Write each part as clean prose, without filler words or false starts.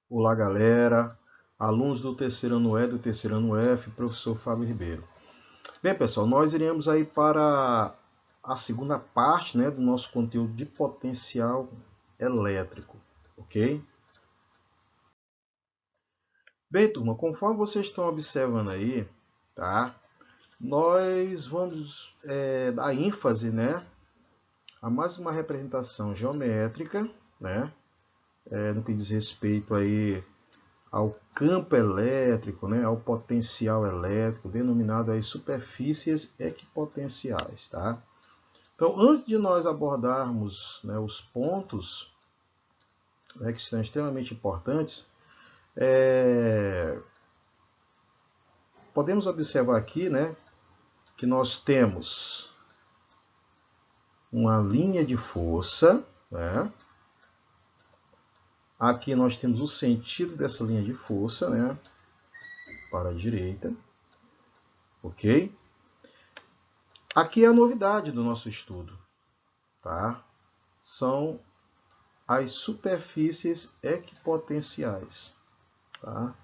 Olá, galera, alunos do terceiro ano E, do terceiro ano F, professor Fábio Ribeiro. Bem, pessoal, nós iremos aí para a segunda parte, né, do nosso conteúdo de potencial elétrico, ok? Bem, turma, conforme vocês estão observando aí, tá? Nós vamos dar ênfase, né, a mais uma representação geométrica, né, no que diz respeito aí ao campo elétrico, né, ao potencial elétrico, denominado aí superfícies equipotenciais, tá? Então, antes de nós abordarmos, né, os pontos, né, que são extremamente importantes, podemos observar aqui, né, que nós temos uma linha de força, né? Aqui nós temos o sentido dessa linha de força, né, para a direita, ok? Aqui é a novidade do nosso estudo, tá? São as superfícies equipotenciais, tá?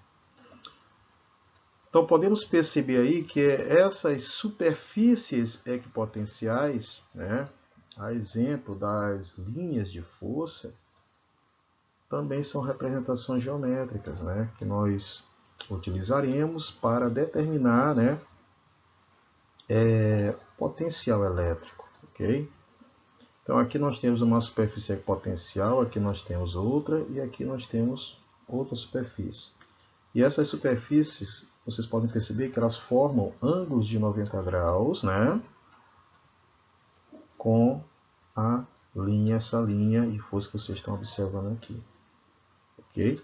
Então podemos perceber aí que essas superfícies equipotenciais, né, a exemplo das linhas de força, também são representações geométricas, né, que nós utilizaremos para determinar, né, potencial elétrico, ok? Então aqui nós temos uma superfície equipotencial, aqui nós temos outra e aqui nós temos outra superfície. E essas superfícies, vocês podem perceber que elas formam ângulos de 90 graus, né? Com a linha, essa linha de força que vocês estão observando aqui. Ok?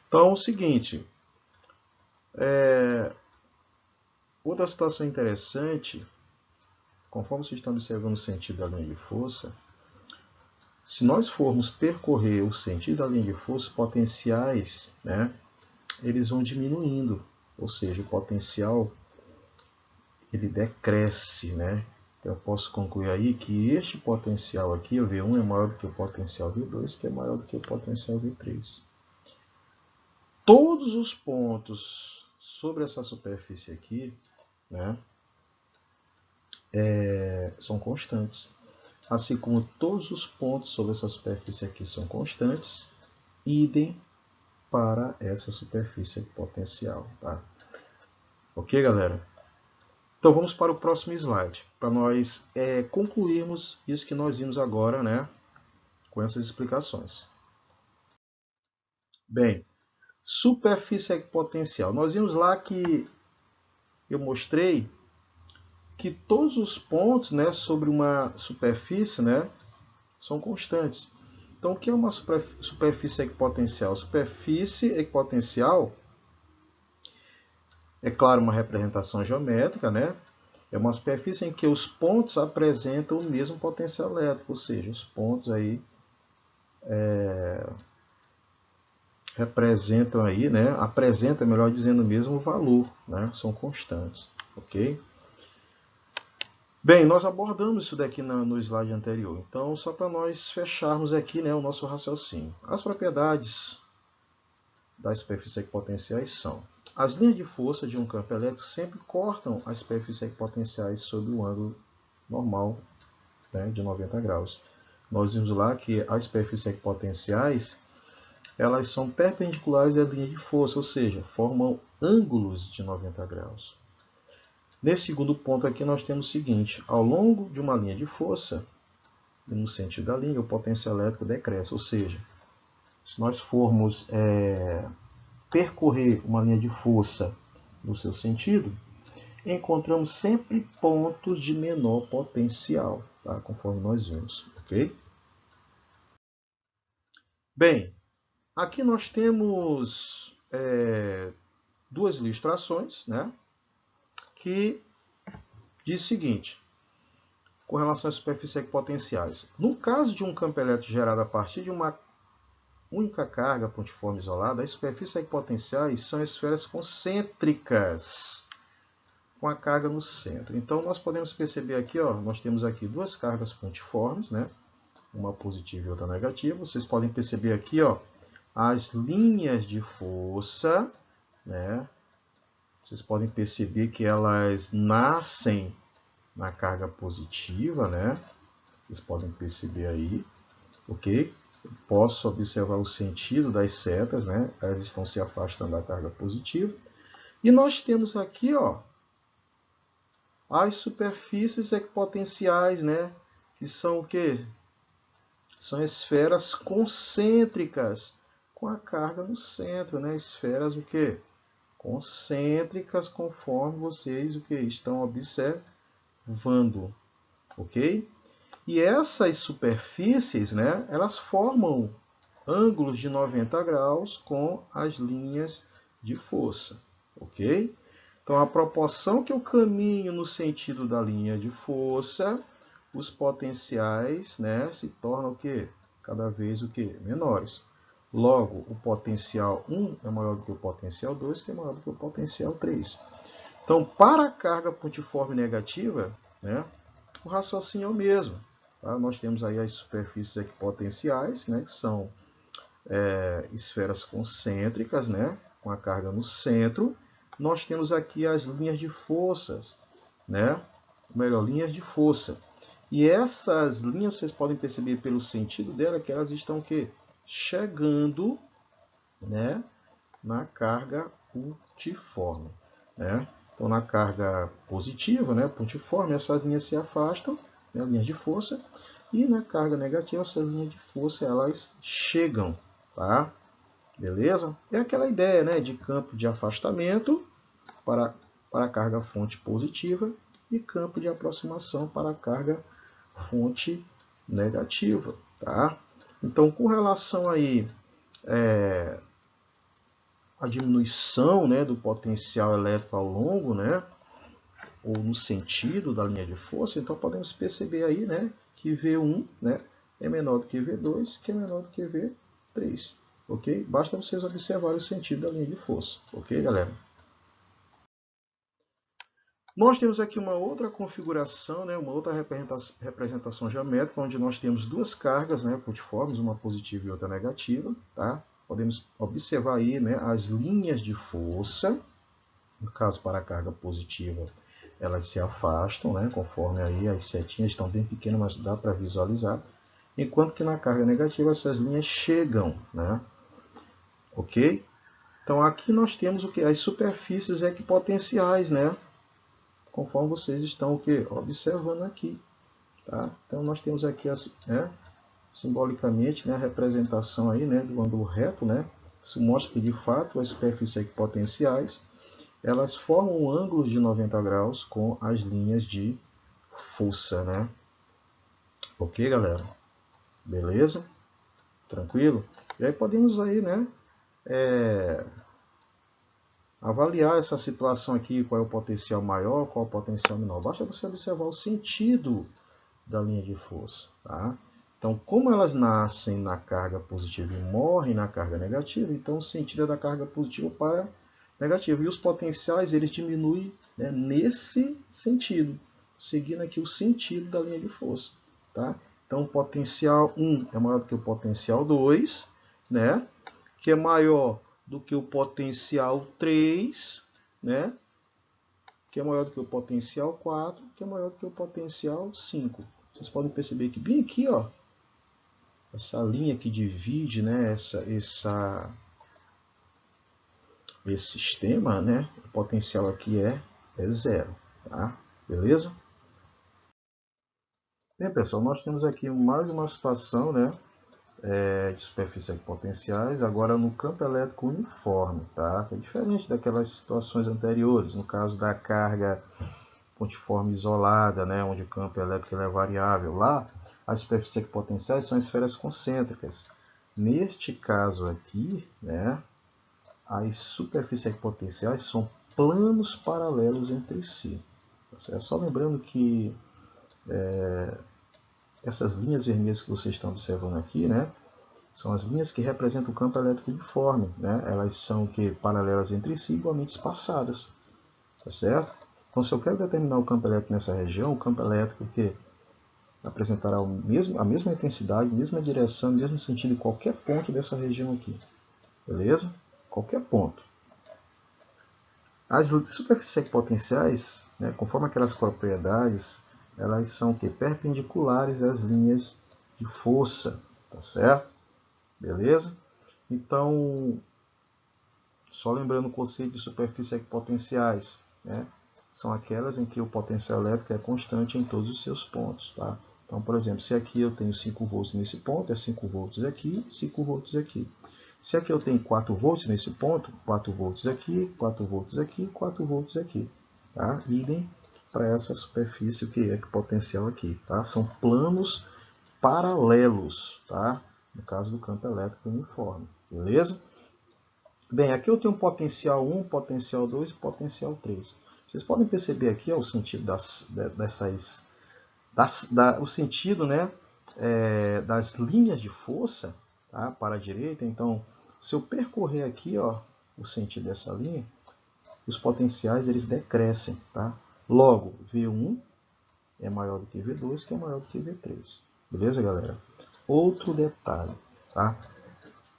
Então, é o seguinte. Outra situação interessante, conforme vocês estão observando o sentido da linha de força, se nós formos percorrer o sentido da linha de força, potenciais, né? Eles vão diminuindo. Ou seja, o potencial ele decresce, né? Eu posso concluir aí que este potencial aqui, o V1, é maior do que o potencial V2, que é maior do que o potencial V3. Todos os pontos sobre essa superfície aqui, né, são constantes. Assim como todos os pontos sobre essa superfície aqui são constantes, idem para essa superfície potencial, tá? Ok, galera? Então vamos para o próximo slide, para nós concluirmos isso que nós vimos agora, né, com essas explicações. Bem, superfície equipotencial. Nós vimos lá que eu mostrei que todos os pontos, né, sobre uma superfície, né, são constantes. Então, o que é uma superfície equipotencial? Superfície equipotencial é, claro, uma representação geométrica, né? É uma superfície em que os pontos apresentam o mesmo potencial elétrico, ou seja, os pontos aí representam aí, né? Apresentam, melhor dizendo, o mesmo valor, né? São constantes, ok? Bem, nós abordamos isso daqui no slide anterior, então só para nós fecharmos aqui, né, o nosso raciocínio. As propriedades das superfícies equipotenciais são: as linhas de força de um campo elétrico sempre cortam as superfícies equipotenciais sob o ângulo normal, né, de 90 graus. Nós vimos lá que as superfícies equipotenciais elas são perpendiculares à linha de força, ou seja, formam ângulos de 90 graus. Nesse segundo ponto aqui nós temos o seguinte: ao longo de uma linha de força, no sentido da linha, o potencial elétrico decresce, ou seja, se nós formos percorrer uma linha de força no seu sentido, encontramos sempre pontos de menor potencial, tá? Conforme nós vimos, ok? Bem, aqui nós temos duas ilustrações, né, que diz o seguinte, com relação às superfícies equipotenciais. No caso de um campo elétrico gerado a partir de uma única carga pontiforme isolada, as superfícies equipotenciais são esferas concêntricas, com a carga no centro. Então, nós podemos perceber aqui, ó, nós temos aqui duas cargas pontiformes, né, uma positiva e outra negativa. Vocês podem perceber aqui, ó, as linhas de força, né? Vocês podem perceber que elas nascem na carga positiva, né? Vocês podem perceber aí, ok? Eu posso observar o sentido das setas, né? Elas estão se afastando da carga positiva. E nós temos aqui, ó, as superfícies equipotenciais, né? Que são o quê? São esferas concêntricas com a carga no centro, né? Esferas o quê? Concêntricas, conforme vocês o que estão observando, ok? E essas superfícies, né? Elas formam ângulos de 90 graus com as linhas de força, ok? Então, a proporção que eu caminho no sentido da linha de força, os potenciais, né, se tornam o quê? Cada vez o quê? Menores. Logo, o potencial 1 é maior do que o potencial 2, que é maior do que o potencial 3. Então, para a carga pontiforme negativa, né, o raciocínio é o mesmo. Tá? Nós temos aí as superfícies equipotenciais, né, que são esferas concêntricas, né, com a carga no centro. Nós temos aqui as linhas de forças, né, melhor, linhas de força. E essas linhas, vocês podem perceber pelo sentido dela, que elas estão o quê? Chegando, né, na carga pontiforme, né? Então, na carga positiva, né, pontiforme, essas linhas se afastam, né, linhas de força, e na carga negativa, essas linhas de força, elas chegam, tá? Beleza? É aquela ideia, né, de campo de afastamento para a carga fonte positiva e campo de aproximação para a carga fonte negativa, tá? Então, com relação aí a diminuição, né, do potencial elétrico ao longo, né, ou no sentido da linha de força, então podemos perceber aí, né, que V1, né, é menor do que V2, que é menor do que V3, ok? Basta vocês observarem o sentido da linha de força, ok, galera? Nós temos aqui uma outra configuração, né, uma outra representação geométrica, onde nós temos duas cargas, né, pontiformes, uma positiva e outra negativa, tá? Podemos observar aí, né, as linhas de força. No caso, para a carga positiva, elas se afastam, né, conforme aí as setinhas estão bem pequenas, mas dá para visualizar. Enquanto que na carga negativa, essas linhas chegam, né? Ok? Então, aqui nós temos o que? As superfícies equipotenciais, né? Conforme vocês estão o que? Observando aqui. Tá? Então, nós temos aqui, né, simbolicamente, né, a representação aí, né, do ângulo reto. Né? Isso mostra que, de fato, as superfícies equipotenciais elas formam um ângulo de 90 graus com as linhas de força, né? Ok, galera? Beleza? Tranquilo? E aí podemos aí, né, avaliar essa situação aqui, qual é o potencial maior, qual é o potencial menor. Basta você observar o sentido da linha de força, tá? Então, como elas nascem na carga positiva e morrem na carga negativa, então o sentido é da carga positiva para negativa. E os potenciais, eles diminuem, né, nesse sentido, seguindo aqui o sentido da linha de força, tá? Então, o potencial 1 é maior do que o potencial 2, né? Que é maior do que o potencial 3, né? Que é maior do que o potencial 4, que é maior do que o potencial 5. Vocês podem perceber que bem aqui, ó, essa linha que divide, né, esse sistema, né, o potencial aqui é zero, tá? Beleza? Bem, pessoal, nós temos aqui mais uma situação, né, de superfícies equipotenciais, agora no campo elétrico uniforme, tá? É diferente daquelas situações anteriores, no caso da carga pontiforme isolada, né, onde o campo elétrico é variável. Lá, as superfícies equipotenciais são esferas concêntricas. Neste caso aqui, né, as superfícies equipotenciais são planos paralelos entre si. Só lembrando que essas linhas vermelhas que vocês estão observando aqui, né, são as linhas que representam o campo elétrico uniforme, né? Elas são que paralelas entre si, igualmente espaçadas, tá certo? Então, se eu quero determinar o campo elétrico nessa região, o campo elétrico que apresentará a mesma intensidade, mesma direção, mesmo sentido em qualquer ponto dessa região aqui, beleza? Qualquer ponto. As superfícies equipotenciais, né, conforme aquelas propriedades, elas são que perpendiculares às linhas de força, tá certo? Beleza? Então, só lembrando o conceito de superfícies equipotenciais, né, são aquelas em que o potencial elétrico é constante em todos os seus pontos, tá? Então, por exemplo, se aqui eu tenho 5 volts nesse ponto, é 5 volts aqui, 5 volts aqui. Se aqui eu tenho 4 volts nesse ponto, 4 volts aqui, 4 volts aqui, 4 volts aqui. Tá? Idem para essa superfície que é equipotencial aqui. Tá? São planos paralelos, tá? No caso do campo elétrico uniforme. Beleza? Bem, aqui eu tenho potencial 1, potencial 2 e potencial 3. Vocês podem perceber aqui ó, o sentido o sentido, né, das linhas de força, tá, para a direita. Então, se eu percorrer aqui ó, o sentido dessa linha, os potenciais eles decrescem. Tá? Logo, V1 é maior do que V2, que é maior do que V3. Beleza, galera? Outro detalhe. Tá?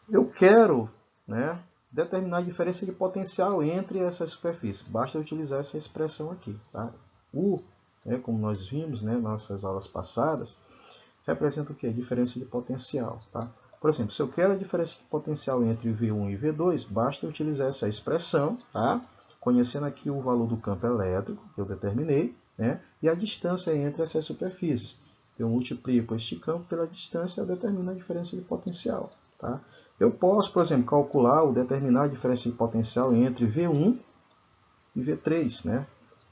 Eu quero, né, determinar a diferença de potencial entre essas superfícies. Basta utilizar essa expressão aqui. Tá? U, como nós vimos, né, nas nossas aulas passadas, representa o quê? Diferença de potencial. Tá? Por exemplo, se eu quero a diferença de potencial entre V1 e V2, basta utilizar essa expressão, tá? Conhecendo aqui o valor do campo elétrico que eu determinei, né? E a distância entre essas superfícies. Eu multiplico este campo pela distância e eu determino a diferença de potencial. Tá? Eu posso, por exemplo, calcular ou determinar a diferença de potencial entre V1 e V3. Né?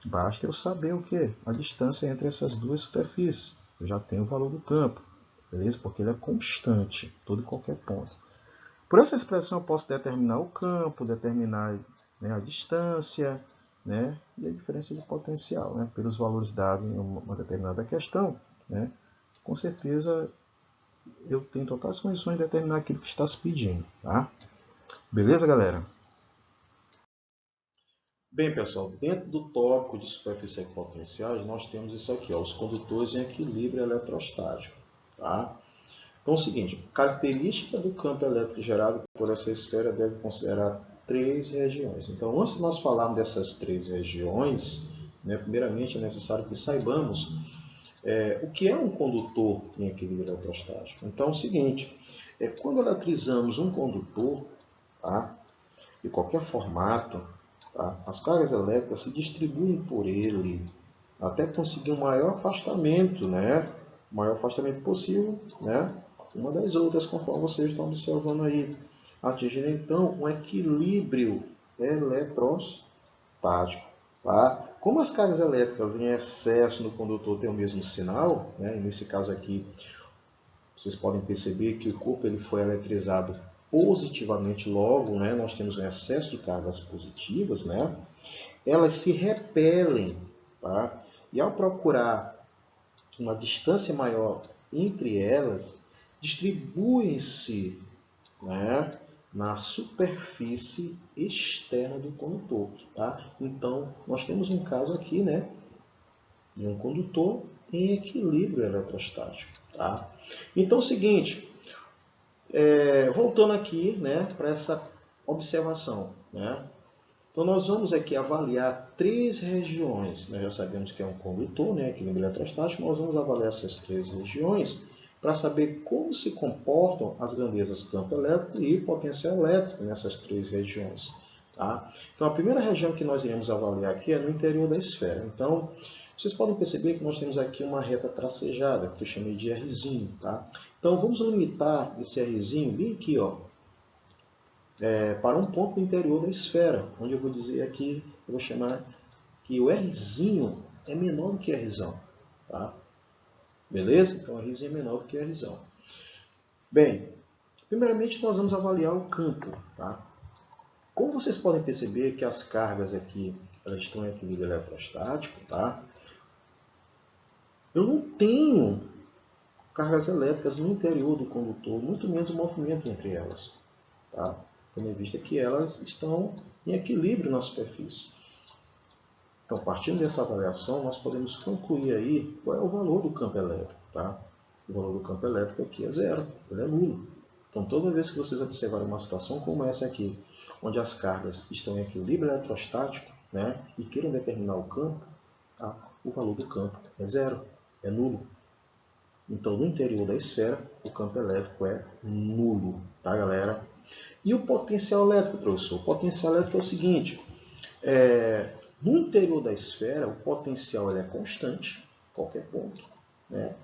Basta eu saber o que? A distância entre essas duas superfícies. Eu já tenho o valor do campo, beleza? Porque ele é constante, todo e qualquer ponto. Por essa expressão eu posso determinar o campo, determinar, né, a distância, né, e a diferença de potencial, né, pelos valores dados em uma determinada questão. Né, com certeza eu tenho totais condições de determinar aquilo que está se pedindo. Tá? Beleza, galera? Bem, pessoal, dentro do tópico de superfícies equipotenciais, nós temos isso aqui, ó, os condutores em equilíbrio eletrostático. Tá? Então é o seguinte, característica do campo elétrico gerado por essa esfera deve considerar 3 regiões. Então, antes de nós falarmos dessas 3 regiões, né, primeiramente é necessário que saibamos o que é um condutor em equilíbrio eletrostático. Então é o seguinte, quando eletrizamos um condutor, tá, de qualquer formato, tá, as cargas elétricas se distribuem por ele até conseguir um maior afastamento, né, o maior afastamento possível, né, uma das outras, conforme vocês estão observando aí, atingindo então um equilíbrio eletrostático. Tá? Como as cargas elétricas em excesso no condutor têm o mesmo sinal, né, e nesse caso aqui vocês podem perceber que o corpo ele foi eletrizado positivamente logo, né, nós temos um excesso de cargas positivas, né, elas se repelem, tá? E ao procurar uma distância maior entre elas, distribuem-se, né, na superfície externa do condutor. Tá? Então, nós temos um caso aqui, né, de um condutor em equilíbrio eletrostático. Tá? Então, é o seguinte, voltando aqui, né, para essa observação. Né? Então, nós vamos aqui avaliar 3 regiões. Nós já sabemos que é um condutor, né, equilíbrio eletrostático. Nós vamos avaliar essas 3 regiões para saber como se comportam as grandezas campo elétrico e potencial elétrico nessas 3 regiões. Tá? Então, a primeira região que nós iremos avaliar aqui é no interior da esfera. Então, vocês podem perceber que nós temos aqui uma reta tracejada, que eu chamei de Rzinho. Tá? Então, vamos limitar esse Rzinho bem aqui, ó, para um ponto no interior da esfera, onde eu vou dizer aqui, eu vou chamar que o Rzinho é menor do que Rzão. Tá? Beleza? Então, o Rzinho é menor do que Rzão. Bem, primeiramente nós vamos avaliar o campo. Tá? Como vocês podem perceber que as cargas aqui elas estão em equilíbrio eletrostático, tá? Eu não tenho cargas elétricas no interior do condutor, muito menos o movimento entre elas. Tá? Tendo em vista que elas estão em equilíbrio na superfície. Então, partindo dessa avaliação, nós podemos concluir aí qual é o valor do campo elétrico. Tá? O valor do campo elétrico aqui é zero, ele é nulo. Então, toda vez que vocês observarem uma situação como essa aqui, onde as cargas estão em equilíbrio eletrostático, né, e queiram determinar o campo, tá, o valor do campo é zero, é nulo. Então, no interior da esfera, o campo elétrico é nulo, tá, galera? E o potencial elétrico, professor? O potencial elétrico é o seguinte, no interior da esfera, o potencial ele é constante, qualquer ponto, né?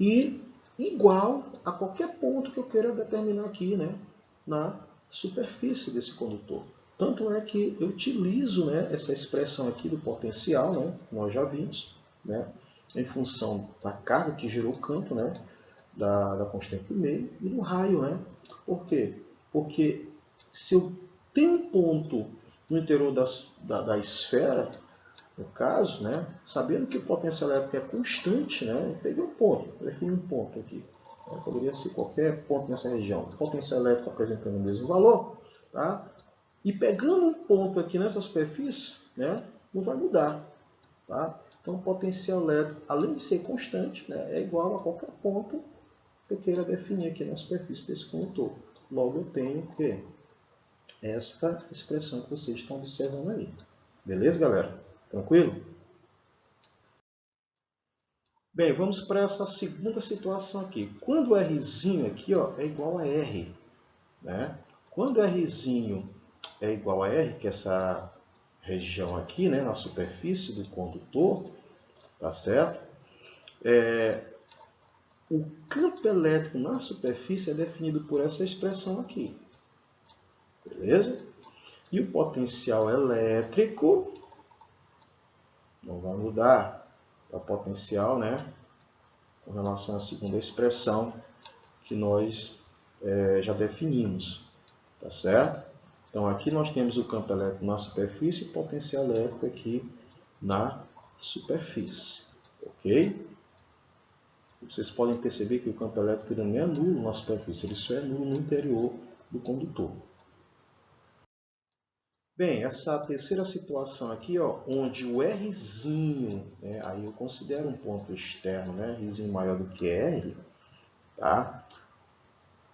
E igual a qualquer ponto que eu queira determinar aqui, né, na superfície desse condutor. Tanto é que eu utilizo, né, essa expressão aqui do potencial, né, nós já vimos, né, em função da carga que gerou o campo, né, da constante do meio e do raio. Né? Por quê? Porque se eu tenho um ponto no interior da esfera, no caso, né, sabendo que o potencial elétrico é constante, né, eu peguei um ponto, defini um ponto aqui. Poderia ser qualquer ponto nessa região. O potencial elétrico apresentando o mesmo valor. Tá? E pegando um ponto aqui nessa superfície, né, não vai mudar. Tá? Então, o potencial elétrico, além de ser constante, né, é igual a qualquer ponto que eu queira definir aqui na superfície desse condutor. Logo, eu tenho que essa expressão que vocês estão observando aí. Beleza, galera? Tranquilo? Bem, vamos para essa segunda situação aqui. Quando o Rzinho aqui, ó, é igual a R, né? Quando o Rzinho é igual a R, que é essa região aqui, né, na superfície do condutor, tá certo? O campo elétrico na superfície é definido por essa expressão aqui. Beleza? E o potencial elétrico não vai mudar. É o potencial, né, com relação à segunda expressão que nós já definimos. Tá certo? Então, aqui nós temos o campo elétrico na superfície e o potencial elétrico aqui na superfície. Ok? Vocês podem perceber que o campo elétrico não é nulo na superfície, ele só é nulo no interior do condutor. Bem, essa terceira situação aqui, ó, onde o Rzinho, né, aí eu considero um ponto externo, né, Rzinho maior do que R, tá?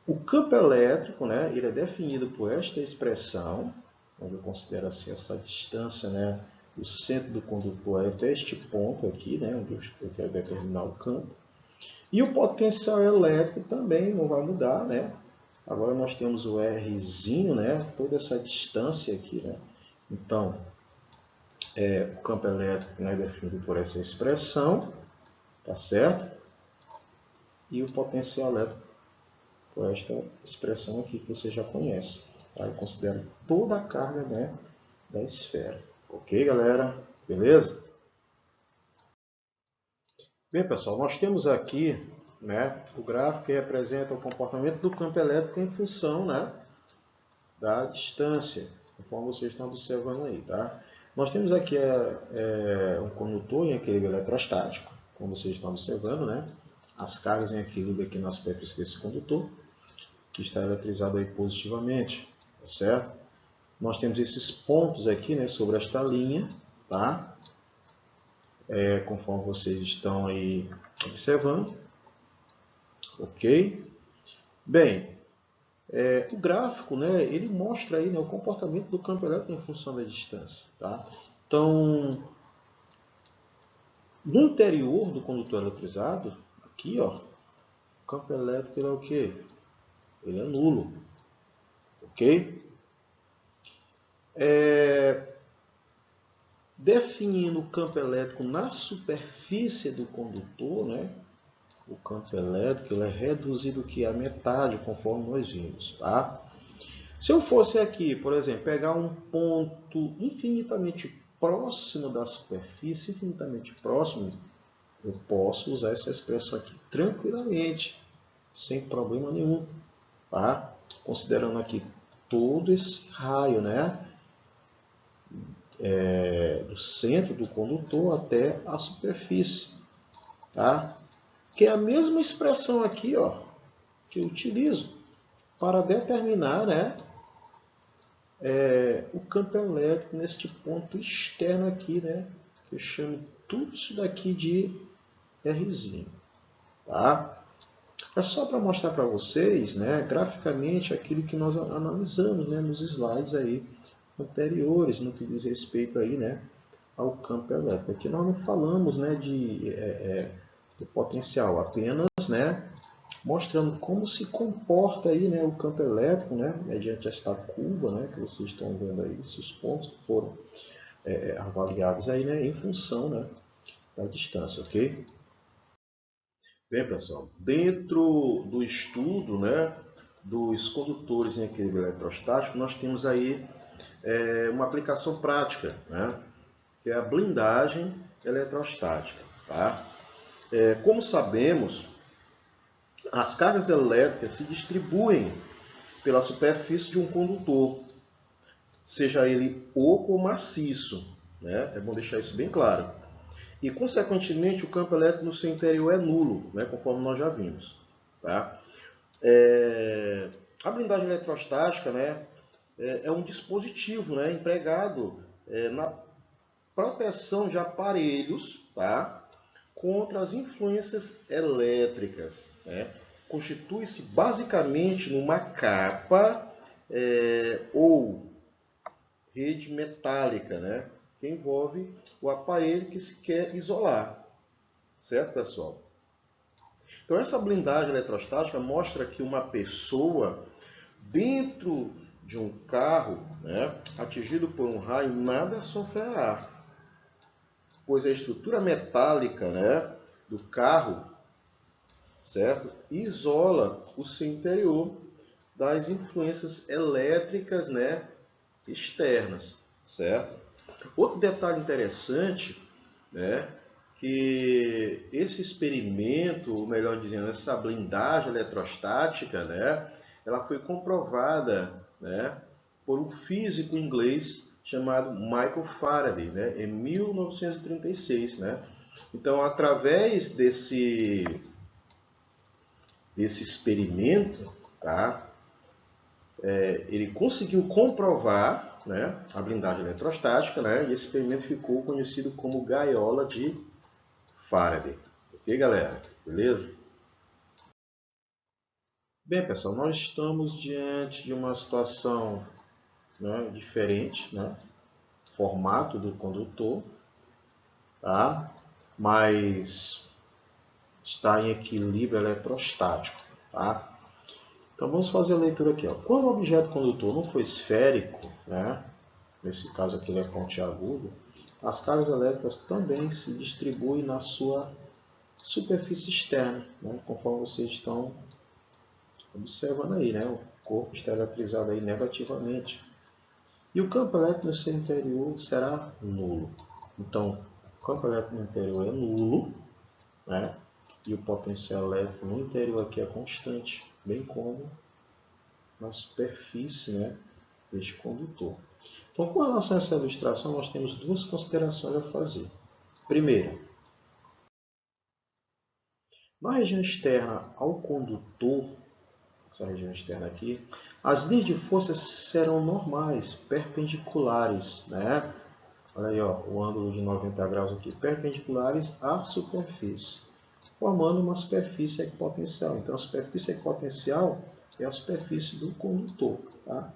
O campo elétrico, né, ele é definido por esta expressão, onde eu considero assim essa distância, né, do centro do condutor até este ponto aqui, né, onde eu quero determinar o campo. E o potencial elétrico também não vai mudar, né? Agora nós temos o Rzinho, né, toda essa distância aqui, né? Então, o campo elétrico, né, é definido por essa expressão, tá certo? E o potencial elétrico por esta expressão aqui que você já conhece. Tá? Eu considero toda a carga, né, da esfera. Ok, galera? Beleza? Bem, pessoal, nós temos aqui, né, o gráfico que representa o comportamento do campo elétrico em função, né, da distância, conforme vocês estão observando aí. Tá? Nós temos aqui um condutor em equilíbrio eletrostático, como vocês estão observando, né? As cargas em equilíbrio aqui na superfície desse condutor, que está eletrizado aí positivamente, tá certo? Nós temos esses pontos aqui, né, sobre esta linha, tá? Conforme vocês estão aí observando, ok? Bem, o gráfico, né, ele mostra aí, né, o comportamento do campo elétrico em função da distância, tá? Então, no interior do condutor eletrizado, aqui, ó, o campo elétrico ele é o quê? Ele é nulo, ok? Definindo o campo elétrico na superfície do condutor, né? O campo elétrico ele é reduzido aqui à metade, conforme nós vimos. Tá? Se eu fosse aqui, por exemplo, pegar um ponto infinitamente próximo da superfície, infinitamente próximo, eu posso usar essa expressão aqui tranquilamente, sem problema nenhum. Tá? Considerando aqui todo esse raio, né? Do centro do condutor até a superfície, tá? Que é a mesma expressão aqui, ó, que eu utilizo para determinar, né, o campo elétrico neste ponto externo aqui, né, que eu chamo tudo isso daqui de Rzinho, tá? É só para mostrar para vocês, né, graficamente, aquilo que nós analisamos, né, nos slides aí anteriores, no que diz respeito aí, né, ao campo elétrico. Aqui nós não falamos, né, de potencial, apenas, né, mostrando como se comporta aí, né, o campo elétrico, né, mediante esta curva, né, que vocês estão vendo aí, esses pontos que foram avaliados aí, né, em função, né, da distância, ok? Bem, pessoal, dentro do estudo, né, dos condutores em equilíbrio eletrostático, nós temos aí uma aplicação prática, né, que é a blindagem eletrostática. Tá? Como sabemos, as cargas elétricas se distribuem pela superfície de um condutor, seja ele oco ou maciço. Né? É bom deixar isso bem claro. E, consequentemente, o campo elétrico no seu interior é nulo, né? Conforme nós já vimos. Tá? A blindagem eletrostática, né, é um dispositivo, né, empregado na proteção de aparelhos, tá, contra as influências elétricas. Né? Constitui-se basicamente numa capa ou rede metálica, né, que envolve o aparelho que se quer isolar. Certo, pessoal? Então, essa blindagem eletrostática mostra que uma pessoa dentro de um carro, né, atingido por um raio, nada sofrerá, pois a estrutura metálica, né, do carro, certo, isola o seu interior das influências elétricas, né, externas, certo? Outro detalhe interessante, né, que esse experimento, ou melhor dizendo, essa blindagem eletrostática, né, ela foi comprovada, né, por um físico inglês chamado Michael Faraday, né, em 1936. Né? Então, através desse experimento, tá, ele conseguiu comprovar, né, a blindagem eletrostática, né, e esse experimento ficou conhecido como gaiola de Faraday. Ok, galera? Beleza? Bem, pessoal, nós estamos diante de uma situação, né, diferente, né? Formato do condutor, tá? Mas está em equilíbrio eletrostático, tá? Então vamos fazer a leitura aqui. Ó. Quando o objeto condutor não for esférico, né? Nesse caso aqui ele é pontiagudo, as cargas elétricas também se distribuem na sua superfície externa, né? Conforme vocês estão observando aí, né? O corpo está eletrizado aí negativamente. E o campo elétrico no seu interior será nulo. Então, o campo elétrico no interior é nulo, né? E o potencial elétrico no interior aqui é constante, bem como na superfície, né, deste condutor. Então, com relação a essa ilustração, nós temos duas considerações a fazer. Primeiro, na região externa ao condutor, essa região externa aqui, as linhas de força serão normais, perpendiculares, né? Olha aí, ó, o ângulo de 90 graus aqui, perpendiculares à superfície, formando uma superfície equipotencial. Então, a superfície equipotencial é a superfície do condutor. Tá?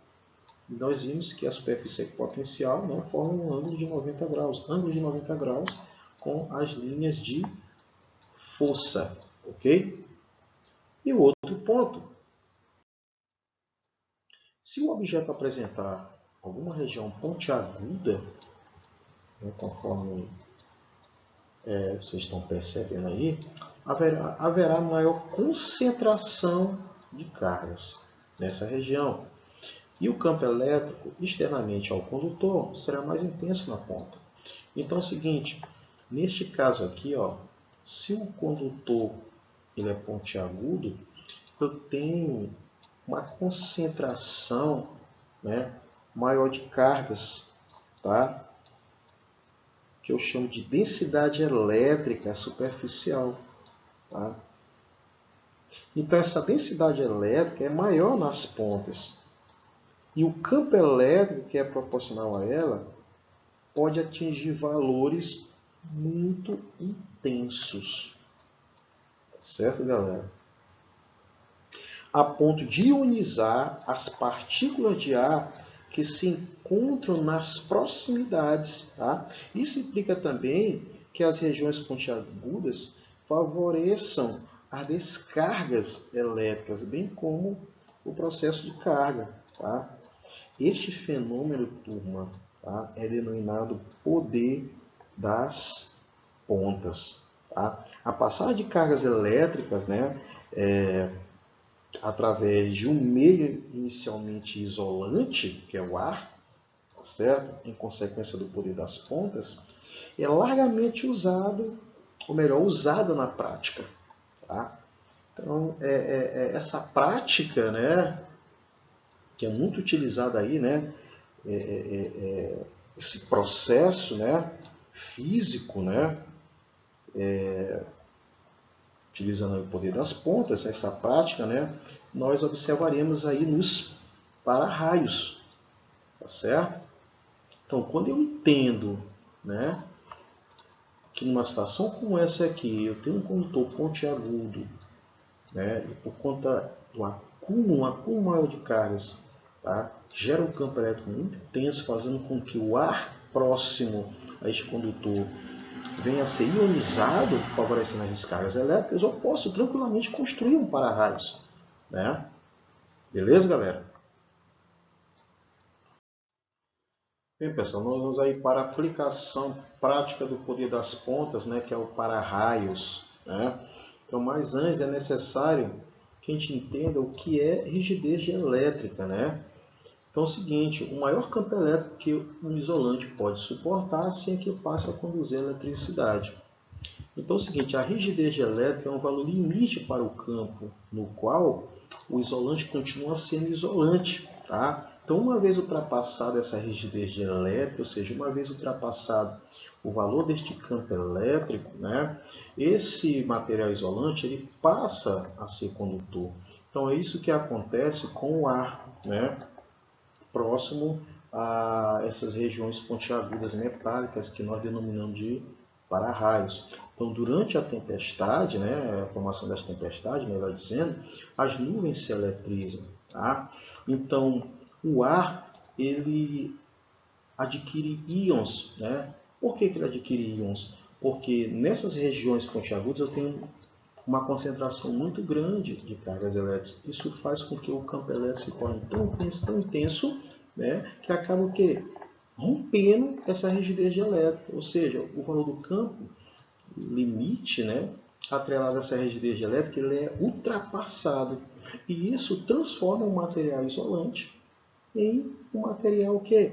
E nós vimos que a superfície equipotencial, né, forma um ângulo de 90 graus. Ângulo de 90 graus com as linhas de força. Ok? E o outro ponto, se o objeto apresentar alguma região pontiaguda, né, conforme vocês estão percebendo aí, haverá maior concentração de cargas nessa região. E o campo elétrico externamente ao condutor será mais intenso na ponta. Então é o seguinte, neste caso aqui, ó, se o condutor ele é pontiagudo, eu tenho uma concentração, né, maior de cargas, tá? Que eu chamo de densidade elétrica superficial. Tá? Então, essa densidade elétrica é maior nas pontas. E o campo elétrico que é proporcional a ela pode atingir valores muito intensos. Certo, galera? a ponto de ionizar as partículas de ar que se encontram nas proximidades. Tá? Isso implica também que as regiões pontiagudas favoreçam as descargas elétricas, bem como o processo de carga. Tá? Este fenômeno, turma, tá? É denominado poder das pontas. Tá? A passagem de cargas elétricas, né, através de um meio inicialmente isolante, que é o ar, certo? Em consequência do poder das pontas, é largamente usado, ou melhor, usada na prática. Tá? Então, essa prática, né, que é muito utilizada aí, né, esse processo, né, físico, né, utilizando o poder das pontas, essa prática, né, nós observaremos aí nos para-raios, tá certo? Então, quando eu entendo, né, que numa situação como essa aqui, eu tenho um condutor pontiagudo, né, e por conta do acúmulo, um acúmulo maior de cargas, tá, gera um campo elétrico muito intenso, fazendo com que o ar próximo a este condutor venha a ser ionizado, favorecendo as descargas elétricas, eu posso tranquilamente construir um para-raios. Né? Beleza, galera? Bem, pessoal, nós vamos aí para a aplicação prática do poder das pontas, né, que é o para-raios. Né? Então, mas antes é necessário que a gente entenda o que é rigidez elétrica. Né? Então é o seguinte, o maior campo elétrico que um isolante pode suportar sem que passe a conduzir eletricidade. Então é o seguinte, a rigidez elétrica é um valor limite para o campo no qual o isolante continua sendo isolante. Tá? Então, uma vez ultrapassada essa rigidez elétrica, ou seja, uma vez ultrapassado o valor deste campo elétrico, né, esse material isolante ele passa a ser condutor. Então, é isso que acontece com o ar, né, próximo a essas regiões pontiagudas metálicas que nós denominamos de para-raios. Então, durante a tempestade, né, a formação das tempestades, melhor dizendo, as nuvens se eletrizam. Tá? Então, o ar ele adquire íons. Né? Por que ele adquire íons? Porque nessas regiões pontiagudas eu tenho uma concentração muito grande de cargas elétricas. Isso faz com que o campo elétrico se torne tão intenso, né, que acaba o quê? Rompendo essa rigidez elétrica. Ou seja, o valor do campo limite, né, atrelado a essa rigidez elétrica, ele é ultrapassado. E isso transforma um material isolante em um material que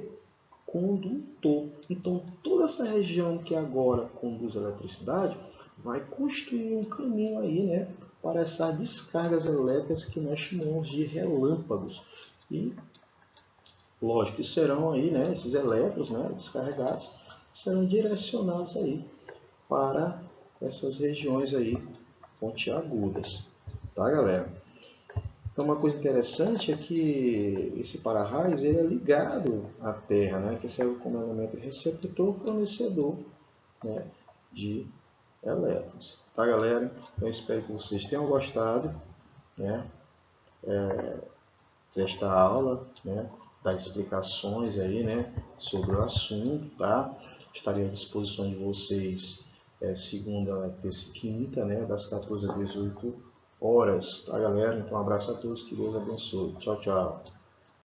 condutor. Então, toda essa região que agora conduz eletricidade vai construir um caminho aí, né, para essas descargas elétricas que nós chamamos de relâmpagos. E, lógico, que serão aí, né, esses elétrons, né, descarregados, serão direcionados aí para essas regiões aí pontiagudas. Tá, galera? Então, uma coisa interessante é que esse para-raios ele é ligado à Terra, né, que serve como elemento receptor fornecedor, né, de elétrons. Tá, galera? Então, espero que vocês tenham gostado, né, desta aula, né, das explicações aí, né, sobre o assunto. Tá? Estarei à disposição de vocês segunda, terça e quinta, né, das 14 às 18 horas. Tá, galera? Então, um abraço a todos, que Deus abençoe. Tchau, tchau.